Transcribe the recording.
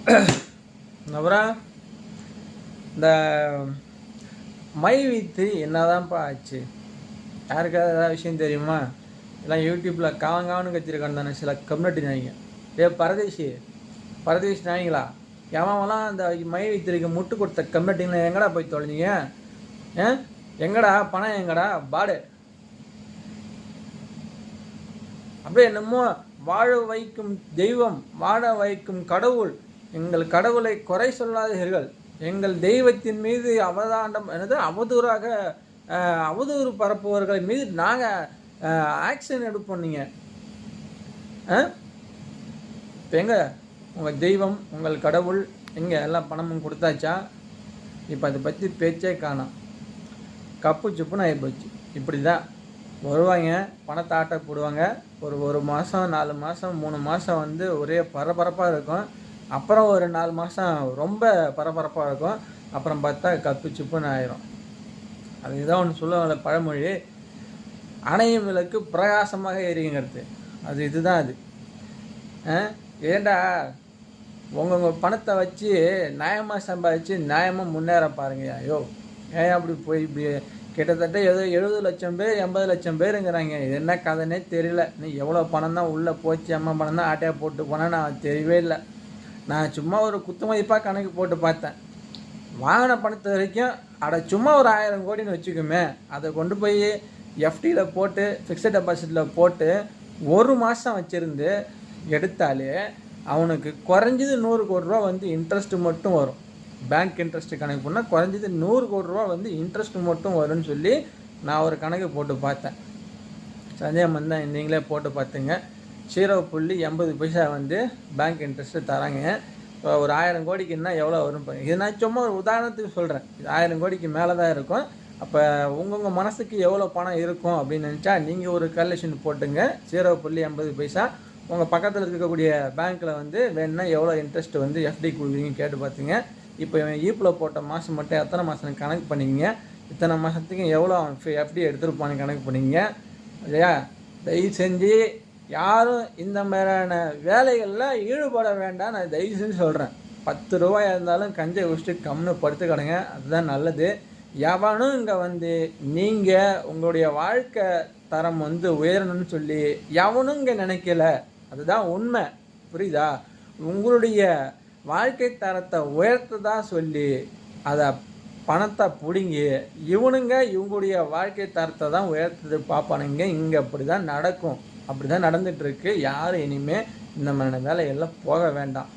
அப்புறம் இந்த my with என்னதான்ப்பா ஆச்சு? யாருக்காவது ஏதாவது விஷயம் தெரியுமா? எல்லாம் யூடியூப்பில் காவங்காவனு கத்திருக்கான்னு தானே சில கம்யூனிட்டி நாய்ங்க. பரதேசி நாய்ங்களா, எவன்லாம் அந்த மை வைத்திருக்க முட்டு கொடுத்த கம்யூனிட்டிங்கள எங்கடா போய் தொலைஞ்சிங்க? எங்கடா பணம்? எங்கடா பாடு? அப்படியே என்னமோ வாழ வைக்கும் தெய்வம், வாழ வைக்கும் கடவுள், எங்கள் கடவுளை குறை சொல்லாதீர்கள், எங்கள் தெய்வத்தின் மீது அவதாண்டம் என்னது அவதூறாக அவதூறு பரப்புவர்கள் மீது நாங்கள் ஆக்ஷன் எடுப்போம். நீங்கள் இப்போ எங்கே உங்கள் தெய்வம், உங்கள் கடவுள் எங்கே? எல்லாம் பணமும் கொடுத்தாச்சா? இப்போ அதை பற்றி பேச்சே காணோம். கப்பு சுப்புன்னு ஆகிப்போச்சு. இப்படி தான் வருவாங்க, பணத்தை ஆட்ட போடுவாங்க. ஒரு மாதம் 4 மாதம் 3 மாதம் வந்து ஒரே பரபரப்பாக இருக்கும். அப்புறம் ஒரு 4 மாதம் ரொம்ப பரபரப்பாக இருக்கும். அப்புறம் பார்த்தா கப்பு சுப்புன்னு ஆயிரும். அதுதான் ஒன்று சொல்லுவாங்கள்ல பழமொழி, அணையும் விளக்கு பிரகாசமாக எரியுங்கிறது. அது இதுதான் அது. ஏண்டா உங்கள் பணத்தை வச்சு நியாயமாக சம்பாதிச்சு நியாயமாக முன்னேற பாருங்க. ஐயோ ஏன் அப்படி போய் இப்படி கிட்டத்தட்ட ஏதோ 70 லட்சம் பேர் 80 லட்சம் பேருங்கிறாங்க. இது என்ன கதைன்னே தெரியல. நீ எவ்வளோ பணம் தான் உள்ளே போச்சு, அம்மா பணம் தான் ஆட்டையாக போட்டு போனால் நான் தெரியவே இல்லை. நான் சும்மா ஒரு குத்துமதிப்பாக கணக்கு போட்டு பார்த்தேன். வாங்கின பணத்தை வரைக்கும் சும்மா ஒரு 1000 கோடின்னு வச்சுக்கோமே, அதை கொண்டு போய் எஃப்டியில் போட்டு ஃபிக்ஸட் டெபாசிட்டில் போட்டு ஒரு மாதம் வச்சுருந்து எடுத்தாலே அவனுக்கு குறைஞ்சது 100 கோடி ரூபா வந்து இன்ட்ரெஸ்ட்டு மட்டும் வரும். பேங்க் இன்ட்ரெஸ்ட்டு கணக்கு பண்ணால் குறைஞ்சது 100 கோடி ரூபா வந்து இன்ட்ரெஸ்ட்டு மட்டும் வரும்னு சொல்லி நான் ஒரு கணக்கு போட்டு பார்த்தேன். சந்தேகம் வந்தால் நீங்களே போட்டு பார்த்துங்க. 0.80 வந்து பேங்க் இன்ட்ரெஸ்ட்டு தராங்க. இப்போ ஒரு 1000 கோடிக்குன்னா எவ்வளோ வரும் பாருங்க. இது நான் சும்மா ஒரு உதாரணத்துக்கு சொல்கிறேன். இது 1000 கோடிக்கு மேலே தான் இருக்கும். அப்போ உங்கள் மனசுக்கு எவ்வளோ பணம் இருக்கும் அப்படின்னு நினச்சா நீங்கள் ஒரு கலெக்ஷன் போட்டுங்க. 0.80 உங்கள் பக்கத்தில் இருக்கக்கூடிய பேங்க்கில் வந்து வேணுன்னா எவ்வளோ இன்ட்ரெஸ்ட் வந்து எஃப்டி கொடுக்குறீங்கன்னு கேட்டு பார்த்துங்க. இப்போ ஈப்பில் போட்ட மாதம் மட்டும் எத்தனை மாதம் கணக்கு பண்ணிக்கிங்க, இத்தனை மாதத்துக்கு எவ்வளோ எஃப்டி எடுத்துருப்பான்னு கணக்கு பண்ணிங்க இல்லையா? தயவு செஞ்சு யாரும் இந்த மாதிரியான வேலைகளில் ஈடுபட வேண்டாம். நான் தயவு செஞ்சு சொல்கிறேன். 10 ரூபாய் இருந்தாலும் கஞ்சை குடிச்சிட்டு கம்னு படுத்து கிடங்க, அதுதான் நல்லது. எவனும் இங்கே வந்து நீங்கள் உங்களுடைய வாழ்க்கை தரம் வந்து உயரணும்னு சொல்லி எவனும் இங்கே நினைக்கல. அதுதான் உண்மை, புரியுதா? உங்களுடைய வாழ்க்கை தரத்தை உயர்த்ததா சொல்லி அதை பணத்தை பிடுங்கி இவங்களுடைய வாழ்க்கை தரத்தை தான் உயர்த்தது பார்ப்பானுங்க. இங்கே அப்படி தான் நடக்கும், அப்படி தான் நடந்துகிட்ருக்கு. யாரும் இனிமேல் இந்த மாதிரியான வேலையெல்லாம் போக வேண்டாம்.